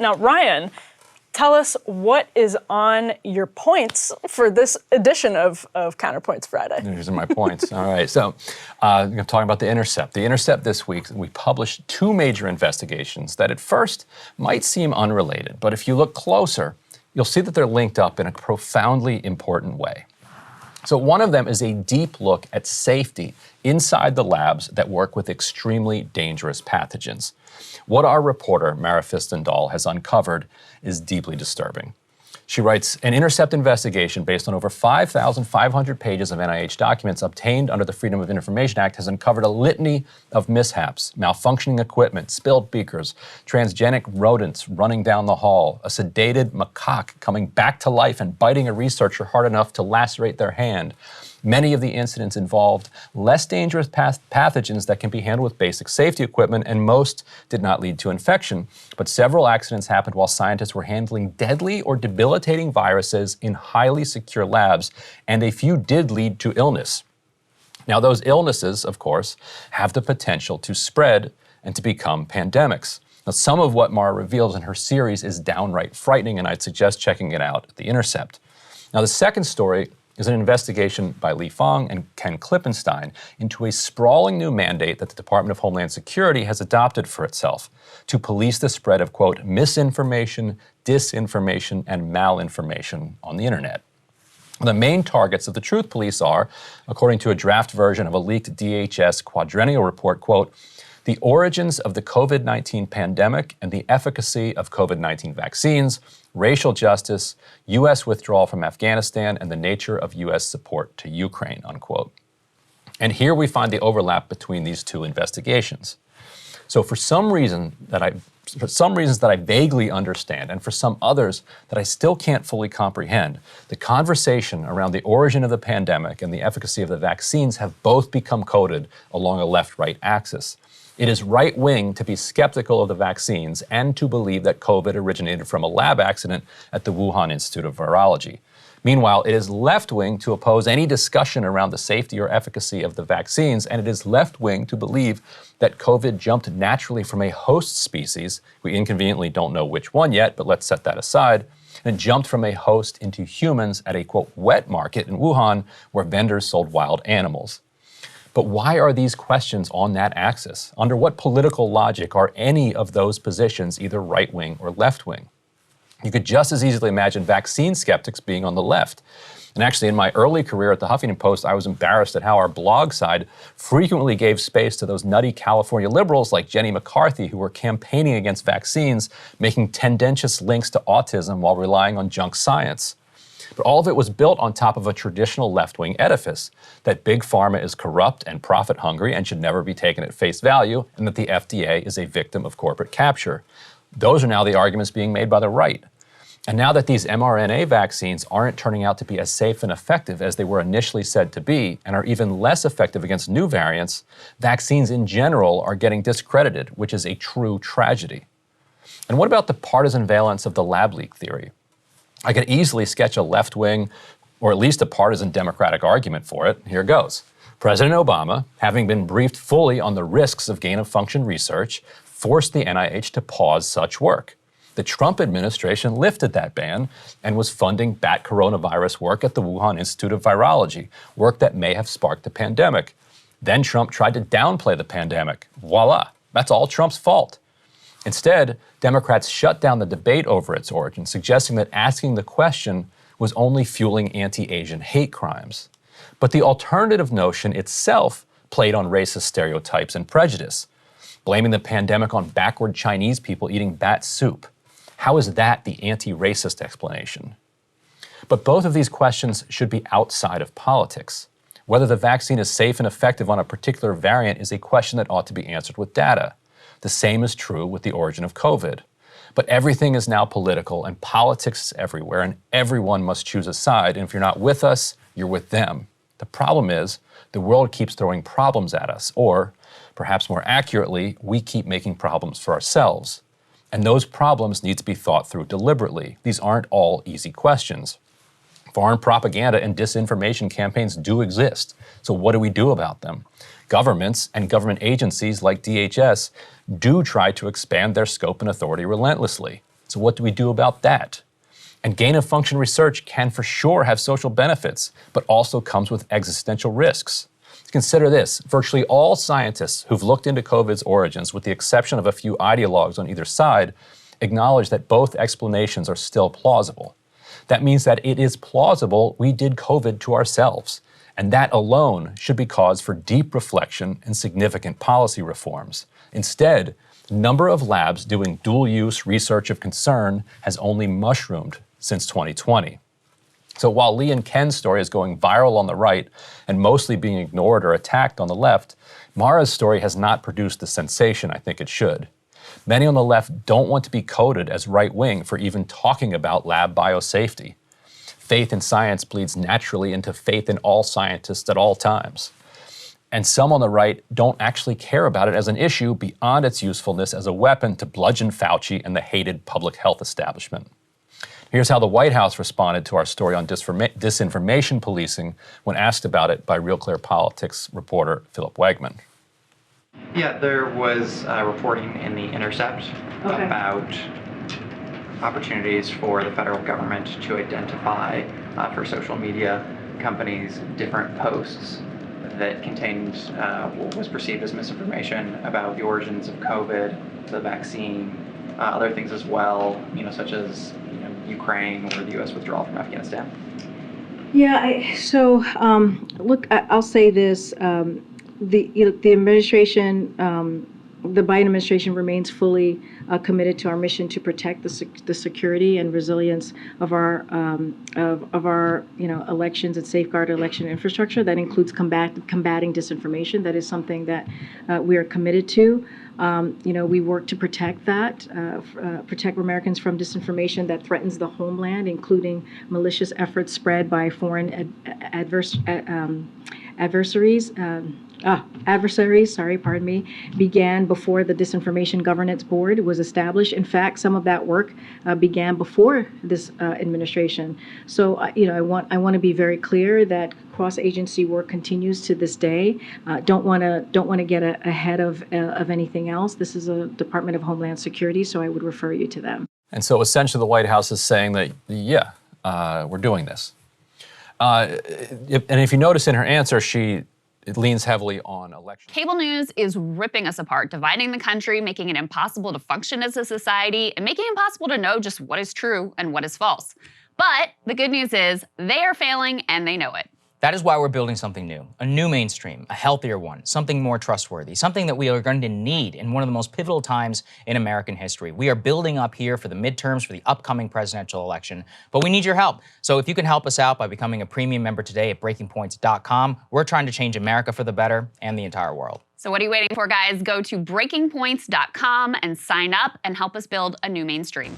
Now, Ryan, tell us what is on your points for this edition of Counterpoints Friday. These are my points. All right. So I'm talking about The Intercept. The Intercept this week, we published two major investigations that at first might seem unrelated, but if you look closer, you'll see that they're linked up in a profoundly important way. So one of them is a deep look at safety inside the labs that work with extremely dangerous pathogens. What our reporter, Mara Fistendahl, has uncovered is deeply disturbing. She writes, an Intercept investigation based on over 5,500 pages of NIH documents obtained under the Freedom of Information Act has uncovered a litany of mishaps, malfunctioning equipment, spilled beakers, transgenic rodents running down the hall, a sedated macaque coming back to life and biting a researcher hard enough to lacerate their hand. Many of the incidents involved less dangerous pathogens that can be handled with basic safety equipment, and most did not lead to infection. But several accidents happened while scientists were handling deadly or debilitating viruses in highly secure labs, and a few did lead to illness. Now, those illnesses, of course, have the potential to spread and to become pandemics. Now, some of what Mara reveals in her series is downright frightening, and I'd suggest checking it out at The Intercept. Now, the second story is an investigation by Li Fang and Ken Klippenstein into a sprawling new mandate that the Department of Homeland Security has adopted for itself to police the spread of, quote, misinformation, disinformation, and malinformation on the internet. The main targets of the Truth Police are, according to a draft version of a leaked DHS quadrennial report, quote, the origins of the COVID-19 pandemic and the efficacy of COVID-19 vaccines, racial justice, U.S. withdrawal from Afghanistan, and the nature of U.S. support to Ukraine, unquote. And here we find the overlap between these two investigations. So for some reasons that I vaguely understand, and for some others that I still can't fully comprehend, the conversation around the origin of the pandemic and the efficacy of the vaccines have both become coded along a left-right axis. It is right-wing to be skeptical of the vaccines and to believe that COVID originated from a lab accident at the Wuhan Institute of Virology. Meanwhile, it is left-wing to oppose any discussion around the safety or efficacy of the vaccines, and it is left-wing to believe that COVID jumped naturally from a host species. We inconveniently don't know which one yet, but let's set that aside, and jumped from a host into humans at a, quote, wet market in Wuhan where vendors sold wild animals. But why are these questions on that axis? Under what political logic are any of those positions either right-wing or left-wing? You could just as easily imagine vaccine skeptics being on the left. And actually, in my early career at the Huffington Post, I was embarrassed at how our blog side frequently gave space to those nutty California liberals like Jenny McCarthy, who were campaigning against vaccines, making tendentious links to autism while relying on junk science. But all of it was built on top of a traditional left-wing edifice, that big pharma is corrupt and profit-hungry and should never be taken at face value, and that the FDA is a victim of corporate capture. Those are now the arguments being made by the right. And now that these mRNA vaccines aren't turning out to be as safe and effective as they were initially said to be, and are even less effective against new variants, vaccines in general are getting discredited, which is a true tragedy. And what about the partisan valence of the lab leak theory? I could easily sketch a left-wing, or at least a partisan Democratic argument for it. Here goes. President Obama, having been briefed fully on the risks of gain-of-function research, forced the NIH to pause such work. The Trump administration lifted that ban and was funding bat coronavirus work at the Wuhan Institute of Virology, work that may have sparked the pandemic. Then Trump tried to downplay the pandemic. Voila, that's all Trump's fault. Instead, Democrats shut down the debate over its origin, suggesting that asking the question was only fueling anti-Asian hate crimes. But the alternative notion itself played on racist stereotypes and prejudice, blaming the pandemic on backward Chinese people eating bat soup. How is that the anti-racist explanation? But both of these questions should be outside of politics. Whether the vaccine is safe and effective on a particular variant is a question that ought to be answered with data. The same is true with the origin of COVID. But everything is now political, and politics is everywhere, and everyone must choose a side, and if you're not with us, you're with them. The problem is, the world keeps throwing problems at us, or, perhaps more accurately, we keep making problems for ourselves. And those problems need to be thought through deliberately. These aren't all easy questions. Foreign propaganda and disinformation campaigns do exist, so what do we do about them? Governments and government agencies like DHS do try to expand their scope and authority relentlessly. So what do we do about that? And gain-of-function research can for sure have social benefits, but also comes with existential risks. Consider this, virtually all scientists who've looked into COVID's origins, with the exception of a few ideologues on either side, acknowledge that both explanations are still plausible. That means that it is plausible we did COVID to ourselves, and that alone should be cause for deep reflection and significant policy reforms. Instead, the number of labs doing dual-use research of concern has only mushroomed since 2020. So while Lee and Ken's story is going viral on the right and mostly being ignored or attacked on the left, Mara's story has not produced the sensation I think it should. Many on the left don't want to be coded as right-wing for even talking about lab biosafety. Faith in science bleeds naturally into faith in all scientists at all times. And some on the right don't actually care about it as an issue beyond its usefulness as a weapon to bludgeon Fauci and the hated public health establishment. Here's how the White House responded to our story on disinformation policing when asked about it by Real Clear Politics reporter Philip Wegman. Yeah, there was reporting in The Intercept about opportunities for the federal government to identify for social media companies different posts that contained what was perceived as misinformation about the origins of COVID, the vaccine, other things as well, such as Ukraine or the U.S. withdrawal from Afghanistan. Yeah, look, I'll say this: the administration, the Biden administration, remains fully committed to our mission to protect the security and resilience of our elections and safeguard election infrastructure. That includes combating disinformation. That is something that we are committed to. We work to protect that, protect Americans from disinformation that threatens the homeland, including malicious efforts spread by foreign adversaries, began before the Disinformation Governance Board was established. In fact, some of that work began before this administration. So, I want to be very clear that cross-agency work continues to this day. Don't want to get ahead of anything else. This is a Department of Homeland Security, so I would refer you to them. And so essentially the White House is saying that, we're doing this. And if you notice in her answer, it leans heavily on election. Cable news is ripping us apart, dividing the country, making it impossible to function as a society, and making it impossible to know just what is true and what is false. But the good news is they are failing and they know it. That is why we're building something new, a new mainstream, a healthier one, something more trustworthy, something that we are going to need in one of the most pivotal times in American history. We are building up here for the midterms, for the upcoming presidential election, but we need your help. So if you can help us out by becoming a premium member today at breakingpoints.com, we're trying to change America for the better and the entire world. So what are you waiting for, guys? Go to breakingpoints.com and sign up and help us build a new mainstream.